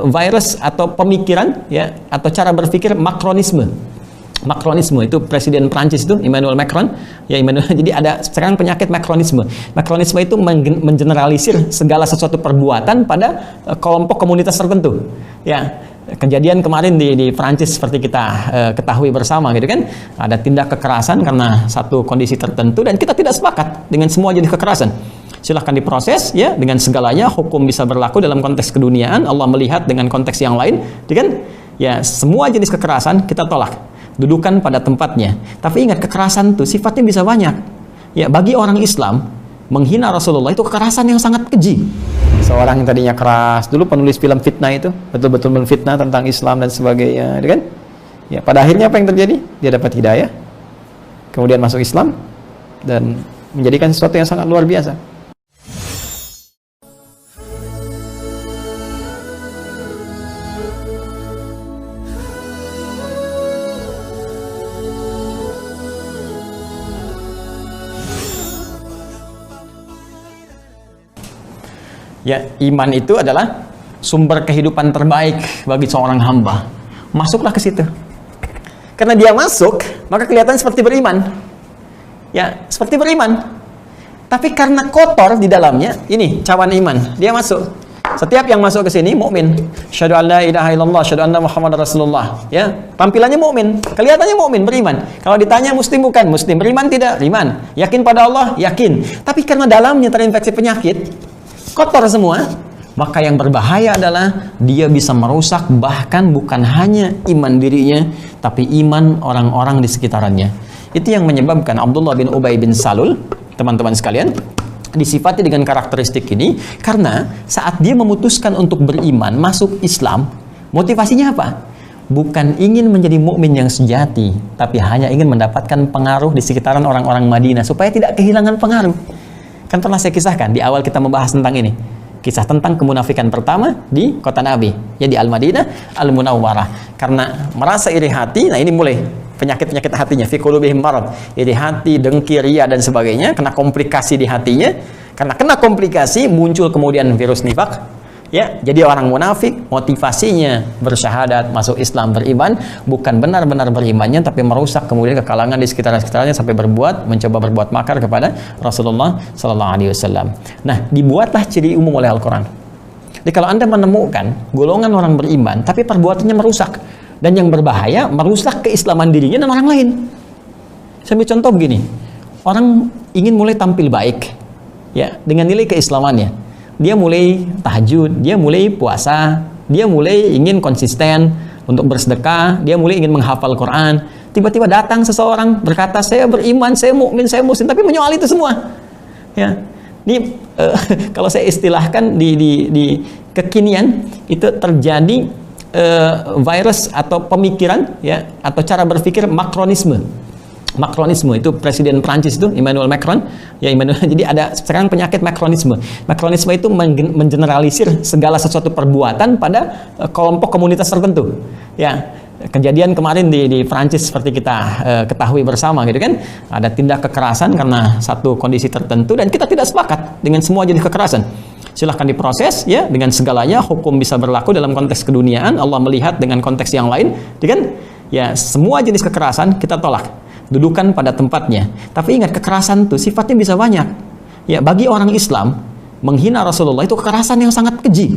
virus atau pemikiran ya atau cara berpikir Macronisme. Macronisme itu presiden Prancis itu Emmanuel Macron ya jadi ada sekarang penyakit Macronisme. Macronisme itu mengeneralisir segala sesuatu perbuatan pada kelompok komunitas tertentu ya. Kejadian kemarin di Prancis seperti kita ketahui bersama gitu kan, ada tindak kekerasan karena satu kondisi tertentu dan kita tidak sepakat dengan semua jenis kekerasan. Silahkan diproses ya dengan segalanya, hukum bisa berlaku dalam konteks keduniaan, Allah melihat dengan konteks yang lain gitu kan. Ya semua jenis kekerasan kita tolak, dudukan pada tempatnya. Tapi ingat, kekerasan itu sifatnya bisa banyak ya. Bagi orang Islam, menghina Rasulullah itu kekerasan yang sangat keji. Seorang yang tadinya keras, dulu penulis film fitnah itu betul-betul menfitnah tentang Islam dan sebagainya, kan? Ya, pada akhirnya apa yang terjadi? Dia dapat hidayah, kemudian masuk Islam dan menjadikan sesuatu yang sangat luar biasa. Ya, iman itu adalah sumber kehidupan terbaik bagi seorang hamba. Masuklah ke situ. Karena dia masuk, maka kelihatan seperti beriman. Ya, seperti beriman. Tapi karena kotor di dalamnya, ini cawan iman. Dia masuk. Setiap yang masuk ke sini mukmin. Syahadu an la ilaha illallah, syahadu anna Muhammadar Rasulullah. Ya, tampilannya mukmin, kelihatannya mukmin, beriman. Kalau ditanya muslim bukan, muslim, beriman tidak, beriman. Yakin pada Allah, yakin. Tapi karena dalamnya terinfeksi penyakit, kotor semua, maka yang berbahaya adalah dia bisa merusak bahkan bukan hanya iman dirinya, tapi iman orang-orang di sekitarannya. Itu yang menyebabkan Abdullah bin Ubay bin Salul, teman-teman sekalian, disifati dengan karakteristik ini karena saat dia memutuskan untuk beriman, masuk Islam, motivasinya apa? Bukan ingin menjadi mukmin yang sejati, tapi hanya ingin mendapatkan pengaruh di sekitaran orang-orang Madinah supaya tidak kehilangan pengaruh. Kan pernah saya kisahkan di awal kita membahas tentang ini, kisah tentang kemunafikan pertama di kota Nabi, ya di Al-Madinah Al-Munawwarah. Karena merasa iri hati, nah ini mulai penyakit-penyakit hatinya, fi qulubihim marad, iri hati, dengki, riya dan sebagainya, kena komplikasi di hatinya. Karena kena komplikasi muncul kemudian virus nifak. Ya, jadi orang munafik motivasinya bersyahadat, masuk Islam, beriman, bukan benar-benar berimannya tapi merusak kemudian ke kalangan di sekitar-sekitarnya sampai mencoba berbuat makar kepada Rasulullah sallallahu alaihi wasallam. Nah, dibuatlah ciri umum oleh Al-Qur'an. Jadi kalau Anda menemukan golongan orang beriman tapi perbuatannya merusak dan yang berbahaya merusak keislaman dirinya dan orang lain. Saya ambil contoh begini. Orang ingin mulai tampil baik ya dengan nilai keislamannya. Dia mulai tahajud, dia mulai puasa, dia mulai ingin konsisten untuk bersedekah, dia mulai ingin menghafal Quran. Tiba-tiba datang seseorang berkata, saya beriman, saya mukmin, saya muslim, tapi menyoal itu semua. Ya, ini kalau saya istilahkan di kekinian itu terjadi virus atau pemikiran ya atau cara berpikir Macronisme. Macronisme itu presiden Prancis itu Emmanuel Macron ya jadi ada sekarang penyakit Macronisme. Macronisme itu mengeneralisir segala sesuatu perbuatan pada kelompok komunitas tertentu. Ya, kejadian kemarin di Prancis seperti kita ketahui bersama gitu kan, ada tindak kekerasan karena satu kondisi tertentu dan kita tidak sepakat dengan semua jenis kekerasan. Silahkan diproses ya dengan segalanya, hukum bisa berlaku dalam konteks keduniaan, Allah melihat dengan konteks yang lain gitu kan. Ya, semua jenis kekerasan kita tolak, dudukan pada tempatnya. Tapi ingat, kekerasan itu sifatnya bisa banyak. Ya, bagi orang Islam, menghina Rasulullah itu kekerasan yang sangat keji.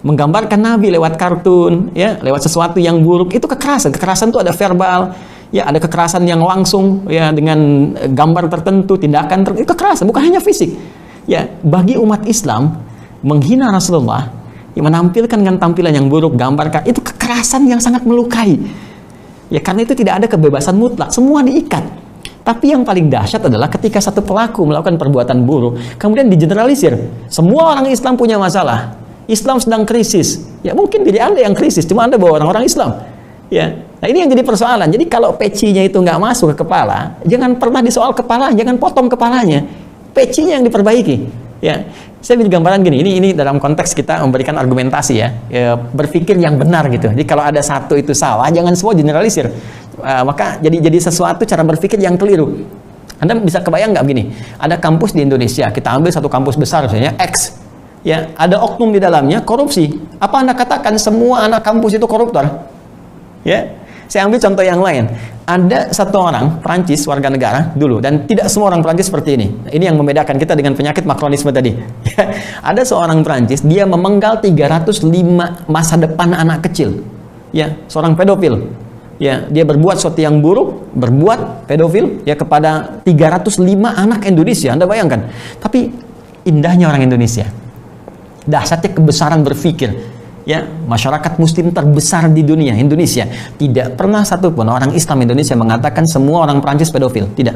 Menggambarkan Nabi lewat kartun, ya, lewat sesuatu yang buruk, itu kekerasan. Kekerasan itu ada verbal, ya, ada kekerasan yang langsung, ya, dengan gambar tertentu, tindakan tertentu, itu kekerasan, bukan hanya fisik. Ya, bagi umat Islam, menghina Rasulullah, ya, menampilkan dengan tampilan yang buruk, gambarkan, itu kekerasan yang sangat melukai. Ya, karena itu tidak ada kebebasan mutlak, semua diikat. Tapi yang paling dahsyat adalah ketika satu pelaku melakukan perbuatan buruk, kemudian digeneralisir. Semua orang Islam punya masalah. Islam sedang krisis. Ya, mungkin diri Anda yang krisis, cuma Anda bawa orang-orang Islam. Ya, nah ini yang jadi persoalan. Jadi kalau pecinya itu nggak masuk ke kepala, jangan pernah disoal kepala, jangan potong kepalanya. Pecinya yang diperbaiki. Ya, saya beri gambaran gini, ini dalam konteks kita memberikan argumentasi ya, berpikir yang benar gitu. Jadi kalau ada satu itu salah, jangan semua generalisir. Maka jadi sesuatu cara berpikir yang keliru. Anda bisa kebayang nggak begini? Ada kampus di Indonesia, kita ambil satu kampus besar misalnya X. ya ada oknum di dalamnya, korupsi. Apa Anda katakan semua anak kampus itu koruptor? Ya, saya ambil contoh yang lain. Ada satu orang Prancis warga negara dulu, dan tidak semua orang Prancis seperti ini. Ini yang membedakan kita dengan penyakit makronisme tadi. Ada seorang Prancis, dia memenggal 305 masa depan anak kecil. Ya, seorang pedofil. Ya, dia berbuat sesuatu yang buruk, berbuat pedofil ya kepada 305 anak Indonesia. Anda bayangkan. Tapi indahnya orang Indonesia. Dahsyatnya kebesaran berpikir. Ya, masyarakat muslim terbesar di dunia, Indonesia. Tidak pernah satupun orang Islam Indonesia mengatakan semua orang Prancis pedofil. Tidak.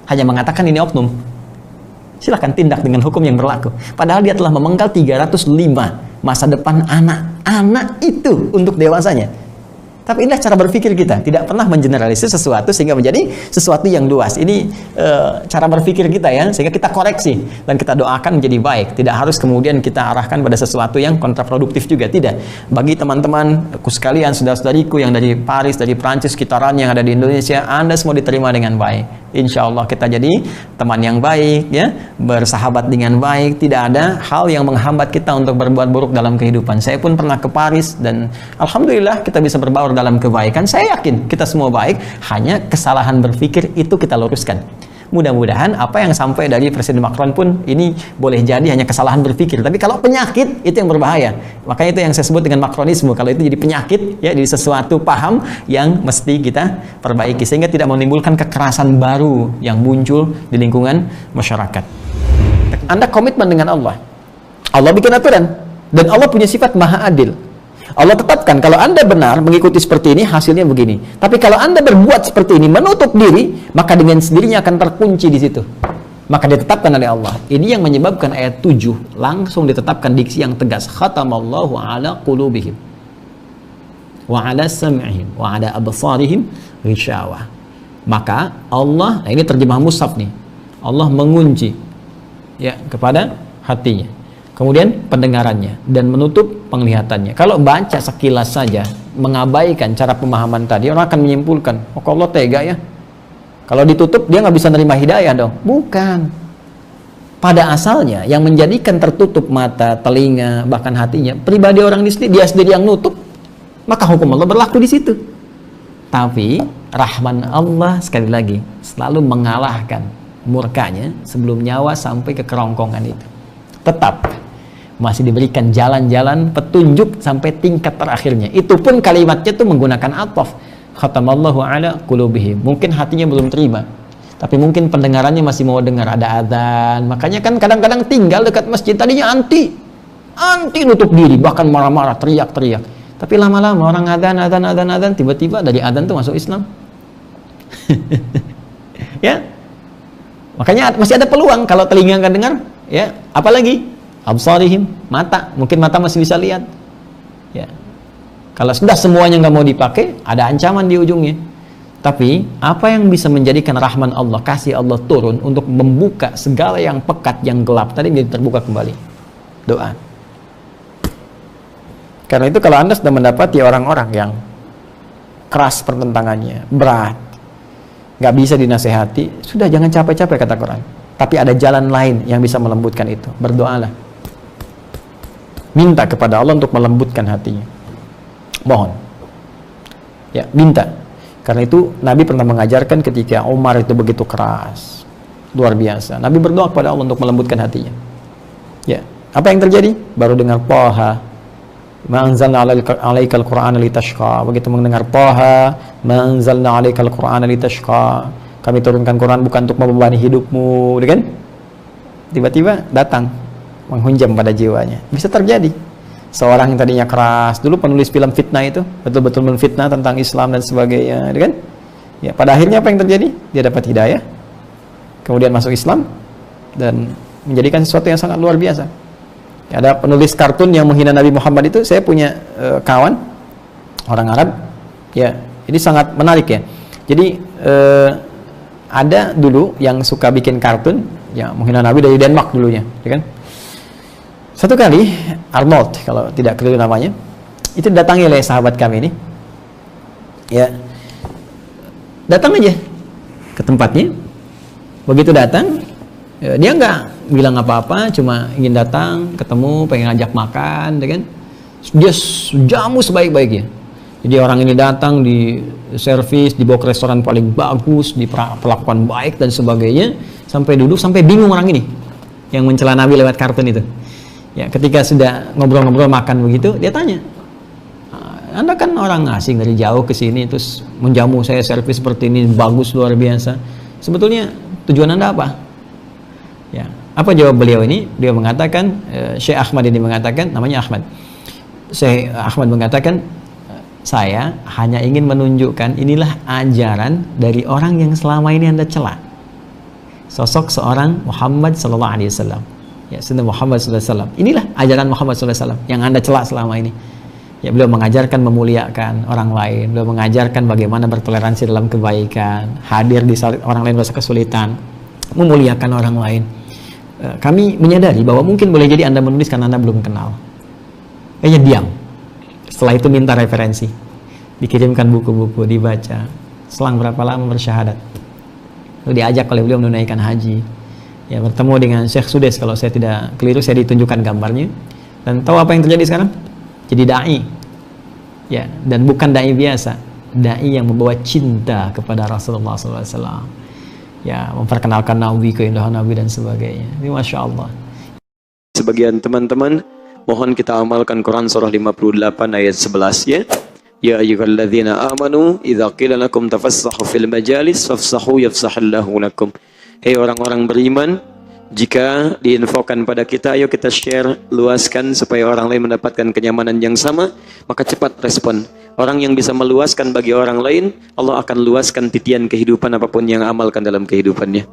Hanya mengatakan ini oknum. Silahkan tindak dengan hukum yang berlaku. Padahal dia telah memenggal 305 masa depan anak-anak itu untuk dewasanya. Tapi inilah cara berpikir kita, tidak pernah mengeneralisir sesuatu sehingga menjadi sesuatu yang luas. Ini cara berpikir kita ya, sehingga kita koreksi dan kita doakan menjadi baik. Tidak harus kemudian kita arahkan pada sesuatu yang kontraproduktif juga, tidak. Bagi teman-temanku sekalian, saudara-saudariku yang dari Paris, dari Prancis, sekitaran yang ada di Indonesia, Anda semua diterima dengan baik. Insya Allah kita jadi teman yang baik, ya, bersahabat dengan baik. Tidak ada hal yang menghambat kita untuk berbuat buruk dalam kehidupan. Saya pun pernah ke Paris dan alhamdulillah kita bisa berbaur dalam kebaikan. Saya yakin kita semua baik, hanya kesalahan berpikir itu kita luruskan. Mudah-mudahan apa yang sampai dari Presiden Macron pun ini boleh jadi hanya kesalahan berpikir. Tapi kalau penyakit, itu yang berbahaya. Makanya itu yang saya sebut dengan makronisme. Kalau itu jadi penyakit, ya, jadi sesuatu paham yang mesti kita perbaiki sehingga tidak menimbulkan kekerasan baru yang muncul di lingkungan masyarakat. Anda komitmen dengan Allah. Allah bikin aturan dan Allah punya sifat maha adil. Allah tetapkan kalau Anda benar mengikuti seperti ini, hasilnya begini. Tapi kalau Anda berbuat seperti ini, menutup diri, maka dengan sendirinya akan terkunci di situ. Maka ditetapkan oleh Allah. Ini yang menyebabkan ayat 7 langsung ditetapkan diksi yang tegas. Khatamallahu ala qulubihim wa ala sam'ihim wa ala absarihim ghishawa. Maka Allah, nah ini terjemah mushaf nih. Allah mengunci ya kepada hatinya. Kemudian pendengarannya dan menutup penglihatannya. Kalau baca sekilas saja, mengabaikan cara pemahaman tadi, orang akan menyimpulkan, oh Allah tega ya. Kalau ditutup, dia nggak bisa nerima hidayah dong. Bukan. Pada asalnya, yang menjadikan tertutup mata, telinga, bahkan hatinya, pribadi orang ini sendiri, dia sendiri yang nutup, maka hukum Allah berlaku di situ. Tapi, rahman Allah sekali lagi, selalu mengalahkan murkanya sebelum nyawa sampai ke kerongkongan itu. Tetap masih diberikan jalan-jalan petunjuk sampai tingkat terakhirnya. Itu pun kalimatnya itu menggunakan ataf. Khatamallahu ala qulubihim. Mungkin hatinya belum terima, tapi mungkin pendengarannya masih mau dengar ada adzan. Makanya kan kadang-kadang tinggal dekat masjid tadinya anti nutup diri, bahkan marah-marah, teriak-teriak. Tapi lama-lama orang adzan, tiba-tiba dari adzan tuh masuk Islam. Ya. Makanya masih ada peluang kalau telinga nggak dengar, ya, apalagi absarihim, mata, mungkin mata masih bisa lihat. Ya. Kalau sudah semuanya nggak mau dipakai, ada ancaman di ujungnya. Tapi apa yang bisa menjadikan rahman Allah, kasih Allah turun untuk membuka segala yang pekat, yang gelap tadi menjadi terbuka kembali? Doa. Karena itu kalau Anda sudah mendapati orang-orang yang keras pertentangannya, berat, nggak bisa dinasehati, sudah jangan capek-capek kata Quran. Tapi ada jalan lain yang bisa melembutkan itu. Berdoalah. Minta kepada Allah untuk melembutkan hatinya. Mohon. Ya, minta. Karena itu Nabi pernah mengajarkan ketika Umar itu begitu keras. Luar biasa. Nabi berdoa kepada Allah untuk melembutkan hatinya. Ya. Apa yang terjadi? Baru dengar Taha. Ma anzalna 'alaikal Qur'ana litashqa. Begitu mendengar Taha, ma anzalna 'alaikal Qur'ana litashqa. Kami turunkan Quran bukan untuk membebani hidupmu, kan? Tiba-tiba datang menghunjam pada jiwanya. Bisa terjadi. Seorang yang tadinya keras, dulu penulis film fitnah itu, betul-betul menfitnah tentang Islam dan sebagainya, kan? Ya, pada akhirnya apa yang terjadi? Dia dapat hidayah, kemudian masuk Islam dan menjadikan sesuatu yang sangat luar biasa. Ya, ada penulis kartun yang menghina Nabi Muhammad itu, saya punya kawan orang Arab, ya, ini sangat menarik ya. Jadi ada dulu yang suka bikin kartun yang menghina Nabi dari Denmark dulunya, ya kan? Satu kali Arnold, kalau tidak keliru namanya, itu datangi oleh sahabat kami ini, ya, datang aja ke tempatnya. Begitu datang, ya, dia bilang apa-apa, cuma ingin datang, ketemu, pengen ngajak makan, kan? Dia jamu sebaik-baiknya. Jadi orang ini datang, di servis, dibawa ke restoran paling bagus, diperlakukan baik dan sebagainya, sampai duduk, sampai bingung orang ini yang mencela Nabi lewat kartun itu. Ya, ketika sudah ngobrol-ngobrol makan begitu, dia tanya, Anda kan orang asing dari jauh ke sini, terus menjamu saya servis seperti ini, bagus luar biasa. Sebetulnya tujuan Anda apa? Ya, apa jawab beliau ini? Dia mengatakan, Syekh Ahmad ini mengatakan, namanya Ahmad. Syekh Ahmad mengatakan, saya hanya ingin menunjukkan inilah ajaran dari orang yang selama ini Anda cela. Sosok seorang Muhammad sallallahu alaihi wasallam. Ya, Sunnah Muhammad sallallahu alaihi wasallam. Inilah ajaran Muhammad sallallahu alaihi wasallam yang Anda cela selama ini. Ya, beliau mengajarkan memuliakan orang lain, beliau mengajarkan bagaimana bertoleransi dalam kebaikan, hadir di saat orang lain merasa kesulitan, memuliakan orang lain. Kami menyadari bahwa mungkin boleh jadi Anda menulis karena Anda belum kenal. Kayaknya diam. Setelah itu minta referensi, dikirimkan buku-buku, dibaca. Selang berapa lama bersyahadat, lalu diajak oleh beliau menunaikan haji. Ya, bertemu dengan Syekh Sudes, kalau saya tidak keliru, saya ditunjukkan gambarnya. Dan tahu apa yang terjadi sekarang? Jadi dai, ya, dan bukan dai biasa, dai yang membawa cinta kepada Rasulullah SAW, ya, memperkenalkan Nabi, keindahan Nabi dan sebagainya. Ini Masya Allah. Sebagian teman-teman, mohon kita amalkan Quran surah 58 ayat 11 ya. Ya ayyuhalladzina amanu idza qila lakum tafassahu fil majalis fafsahu yafsahillahu lakum. Hei orang-orang beriman, jika diinfokan pada kita, ayo kita share, luaskan supaya orang lain mendapatkan kenyamanan yang sama, maka cepat respon. Orang yang bisa meluaskan bagi orang lain, Allah akan luaskan titian kehidupan apapun yang amalkan dalam kehidupannya.